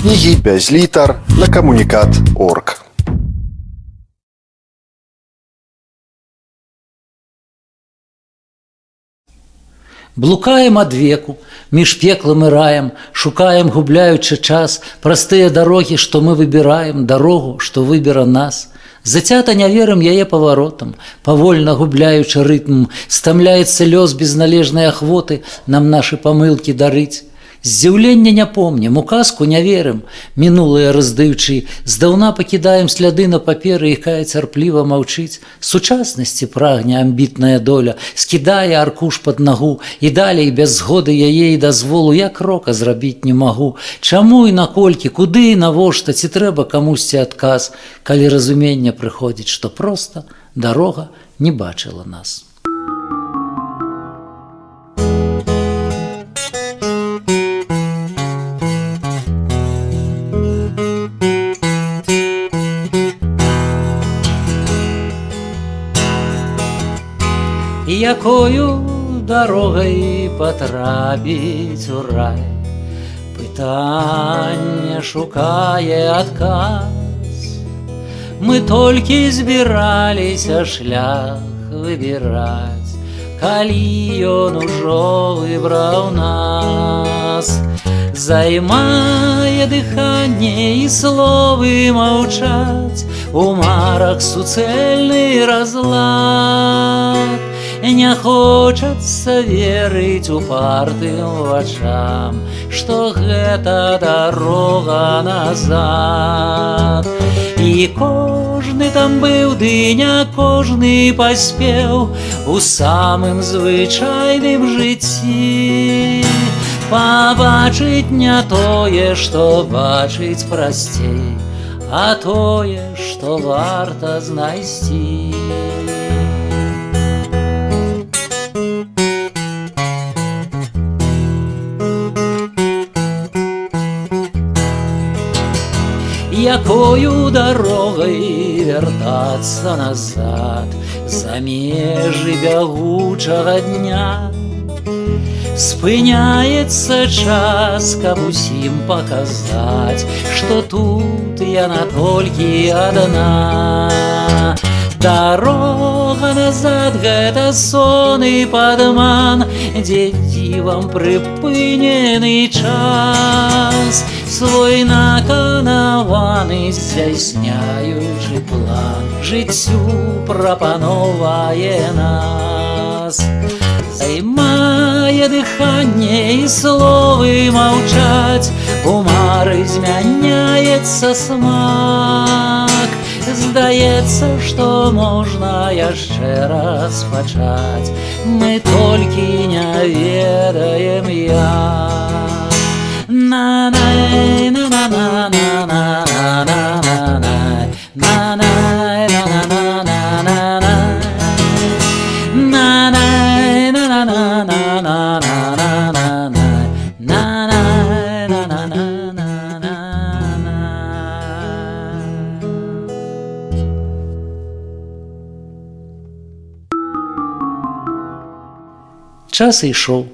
Кнігі без літар на камунікат.орг. Блукаем адвеку, між пеклам і раем, шукаем, губляючы час, простыя дарогі, што мы выбіраем, дарогу, што выбера нас. Зацята не верым яе паваротам, павольна губляючы рытм, стамляецца лёс без належнай ахвоты нам нашы памылкі дарыць. Здзіўлення не помнім, у казку не верым, мінулае раздаючы, здаўна пакідаем сляды на паперы, якая цярпліва маўчыць. Сучаснасці прагне амбітная доля, скідае аркуш пад нагу, і далей без згоды яе і дазволу я крока зрабіць не магу. Чаму і наколькі, куды і навошта, ці трэба камусьці адказ, калі разуменне прыходзіць, што проста дарога не бачыла нас. Якою дарогай патрапіць у рай? Пытанне шукае адказ. Мы толькі збіраліся шлях выбіраць, калі ён ужо выбраў нас. Займае дыханне і словы маўчаць, у марах суцэльны разлад. Не хочацца верыць упартым вачам, што гэта дарога назад. І кожны там быў, ды не кожны паспеў у самым звычайным жыцці пабачыць не тое, што бачыць прасцей, а тое, што варта знайсці. Якою дарогай вяртацца назад за межы бягучага дня? Спыняецца час, каб усім паказаць, што тут яна толькі адна. Дарога назад — гэта сон і падман, дзе дзівам прыпынены час, свой наканаваны здзяйсняючы план жыццю прапановае нас. Займае дыханне і словы маўчаць, у мары змяняецца смак. Здаецца, што можна яшчэ раз пачаць, мы толькі не ведаем як. На-най, на-на-на-на-на-на-на-на-най, на-най, на-на-на-на-на-на-най, на-най, на-на-на-на-на-на-на-най, на-най, на-на-на-на-на-на. Час ішоў,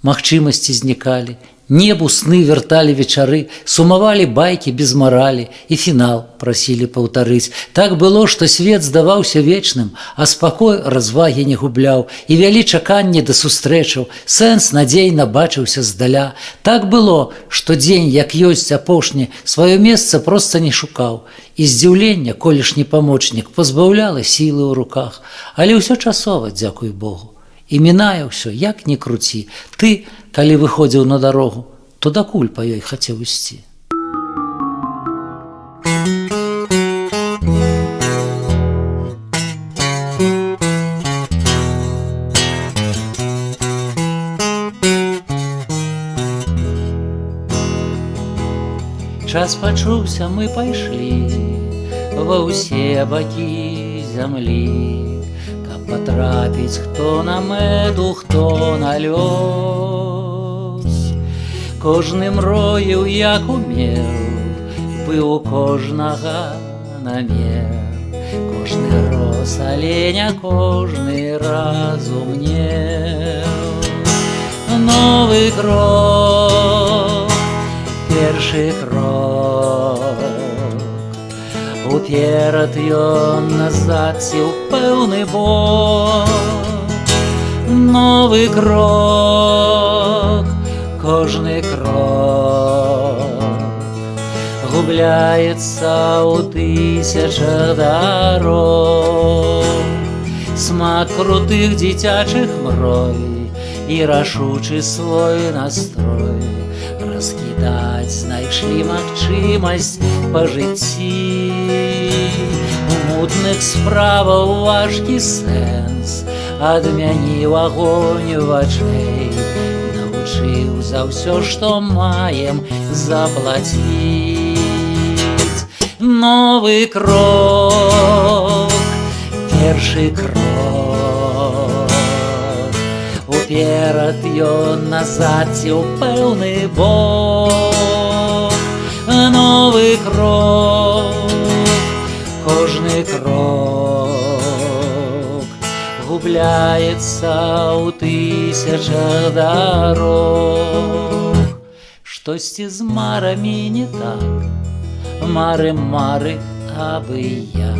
магчымасці знікалі, небу сны вярталі вечары, сумавалі байкі без маралі і фінал прасілі паўтарыць. Так было, што свет здаваўся вечным, а спакой развагі не губляў, і вялі чаканне да сустрэчаў, сэнс надзейна бачыўся здаля. Так было, што дзень, як ёсць апошні, сваё месца проста не шукаў, і здзіўлення, колішні памочнік, пазбаўляла сілы ў руках, але ўсё часова, дзякуй Богу. І мінае ўсё, як ні круці. Ты, калі выходзіў на дарогу, то дакуль па ёй хацеў ісці? Час пачуўся, мы пайшлі ва ўсе бакі зямлі, патрапіць хто на мэду, хто на лёс. Кожны мроіў, як умеў, быў у кожнага намер, кожны рос, але не кожны разумнеў. Новы крок, першы крок, уперад ён назад ці ў пэўны бок. Новы крок, кожны крок губляецца ў тысячах дарог. Смак крутых дзіцячых мрой і рашучы свой настрой раскідаць знайшлі магчымасць па жыцці. У мутных справах важкі сэнс адмяніў агонь вачэй, навучыў за ўсё, што маем, заплаціць. Новы крок, першы крок, уперад ён назад ці ў пэўны бок. Новы крок, кожны крок губляецца ў тысячах дарог. Штосьці з марамі не так, мары, абы як.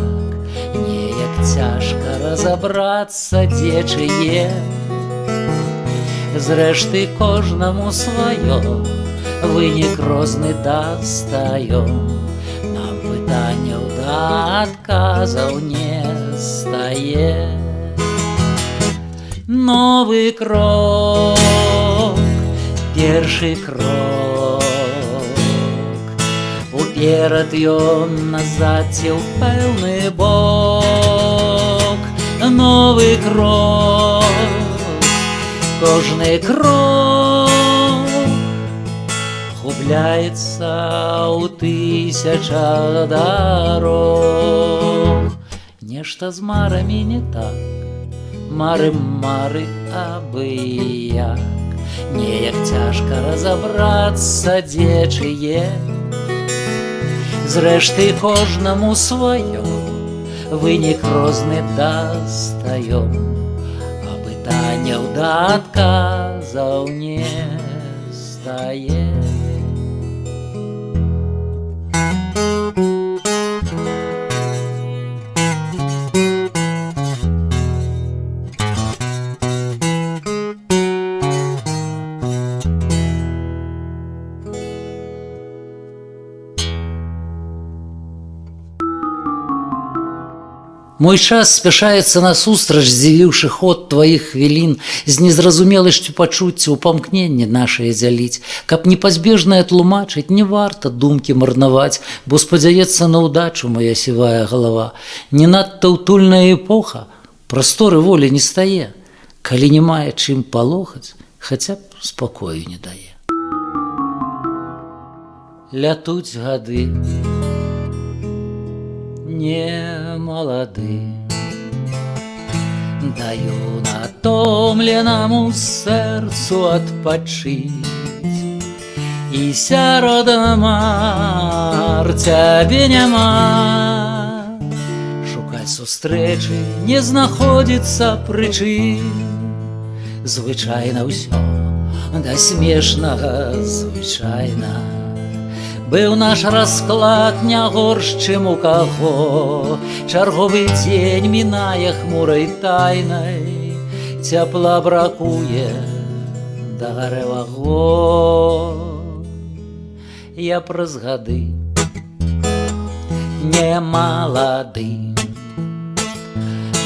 Неяк цяжка разабрацца, дзе чые. Зрэшты, кожнаму сваё, вынік розны дастаём. Нам пытанняў да адказаў не стае. Новы крок, першы крок, уперад ён назад ці ў пэўны бок. Новы крок, кожны крок губляецца ў тысячах дарог. Нешта з марамі не так, мары, абы як. Неяк цяжка разабрацца, дзе чые. Зрэшты, кожнаму сваё, вынік розны дастаём. А пытанняў да адказаў не стае. Мой час спяшаецца насустрач, здзівіўшы ход тваіх хвілін, з незразумеласцю пачуцця ў памкненне нашае дзяліць. Каб непазбежнае тлумачыць, не варта думкі марнаваць, бо спадзяецца на ўдачу моя сівая галава. Не надта ўтульная эпоха, прасторы волі не стае. Калі не мае чым палохаць, хаця б спакою не дае. Лятуць гады, не малады, даю натомленаму сэрцу адпачыць. І сярод мар цябе няма. Шукаць сустрэчы не знаходзіцца прычын. Звычайна ўсё да смешнага звычайна. Быў наш расклад не горш, чым у каго. Чарговы дзень мінае хмурай тайнай. Цяпла бракуе, дарэў агонь. Я праз гады не малады,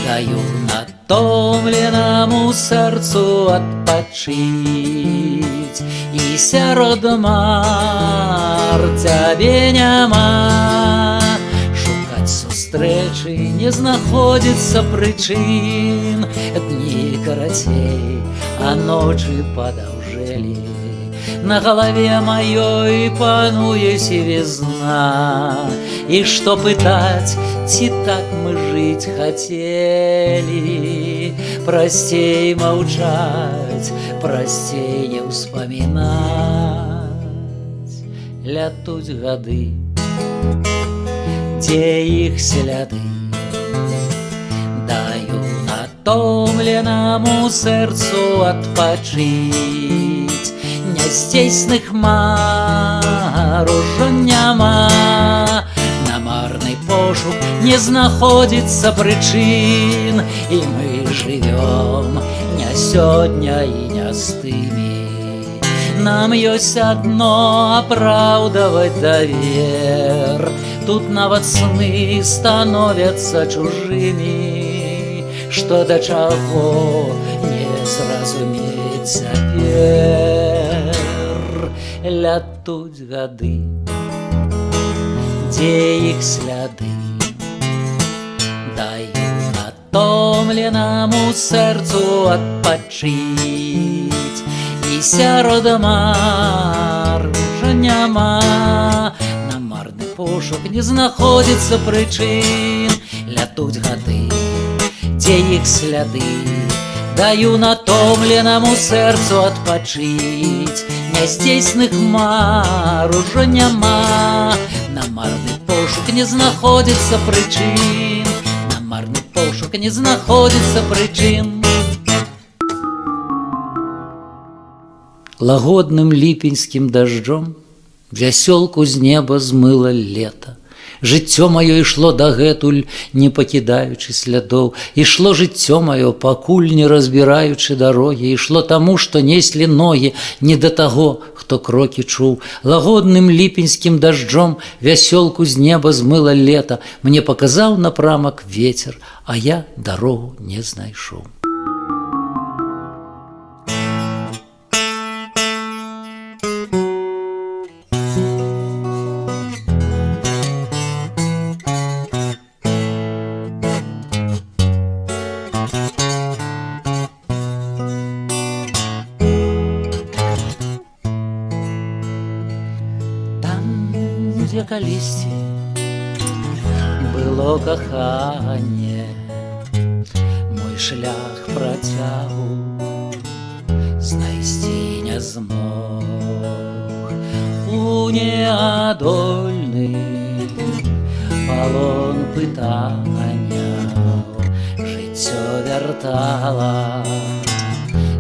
даю натомленаму сэрцу адпачыць. І сярод мар цябе няма. Шукаць сустрэчы не знаходзіцца прычын. Дні карацей, а ночы падаўжэлі. На галаве маёй пануе сівізна. І што пытаць, ці так мы жыць хацелі. Прасцей маўчаць, прасцей не ўспамінаць. Лятуць гады, дзе іх сляды, даю натомленаму сэрцу адпачыць. Няздзейсных мар ужо няма. На марнай пошук пошук не знаходзіцца прычын, і мы жывём не сёння і не з тымі. Нам ёсць адно апраўдаваць давер, тут нават сны становяцца чужымі, што да чаго не зразумець цяпер. Лятуць гады, дзе іх сляды, даю натомленаму сэрцу адпачыць, і сярод мар ужо няма. На марны пошук не знаходзіцца прычын. Лятуць гады, дзе іх сляды, даю натомленаму сэрцу адпачыць, няздзейсных мар ужо няма. На марны пошук не знаходзіцца прычын, на марны пошук не знаходзіцца прычын. Лагодным ліпеньскім дажджом вясёлку з неба змыла лета. Жыццё маё ішло дагэтуль, не пакідаючы слядоў. Ішло жыццё маё, пакуль не разбіраючы дарогі. Ішло таму, што неслі ногі, не да таго, хто крокі чуў. Лагодным ліпеньскім дажджом вясёлку з неба змыла лета. Мне паказаў напрамак вецер, а я дарогу не знайшоў. Дзе калісьці было каханне, мой шлях працягу знайсці не змог. У неадольны палон пытанняў жыццё вяртала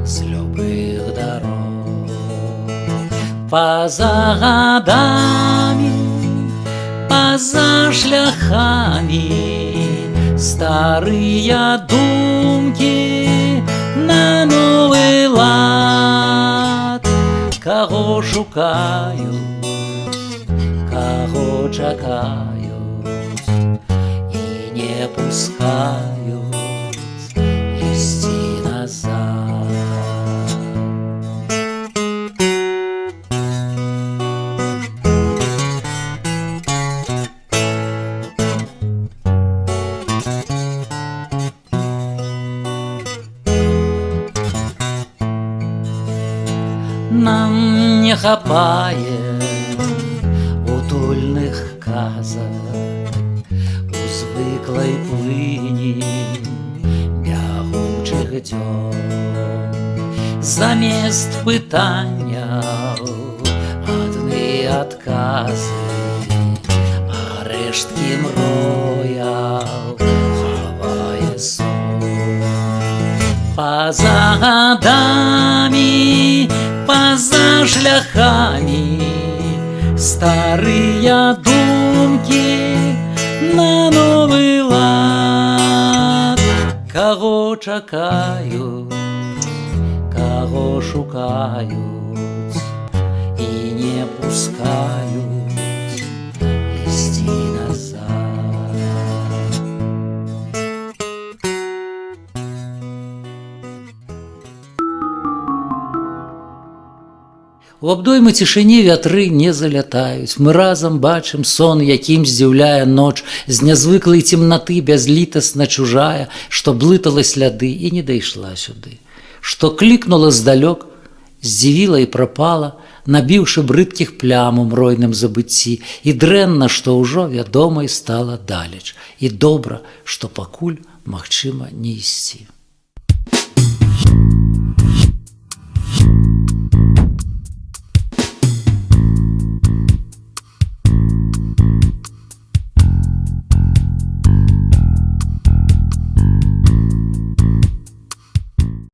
з любых дарог. Па-за гадамі, па-за шляхамі старыя думкі на новы лад. Каго шукаюць, каго чакаюць і не пускаюць ісці назад. Нам не хапае утульных казак у звыклай плыні бягучых дзён. Замест пытанняў адны адказы, а рэшткі мрояў хавае сон. Па-за гадамі, па-за шляхамі старыя думкі на новы лад. Каго чакаюць, каго шукаюць і не пускаюць ісці назад. У абдоймы цішыні вятры не залятаюць. Мы разам бачым сон, якім здзіўляе ноч, з нязвыклай цемнаты бязлітасна чужая, што блытала сляды і не дайшла сюды, што клікнула здалёк, здзівіла і прапала, набіўшы брыдкіх плям у мройным забыцці. І дрэнна, што ўжо вядомай стала далеч, і добра, што пакуль магчыма не ісці.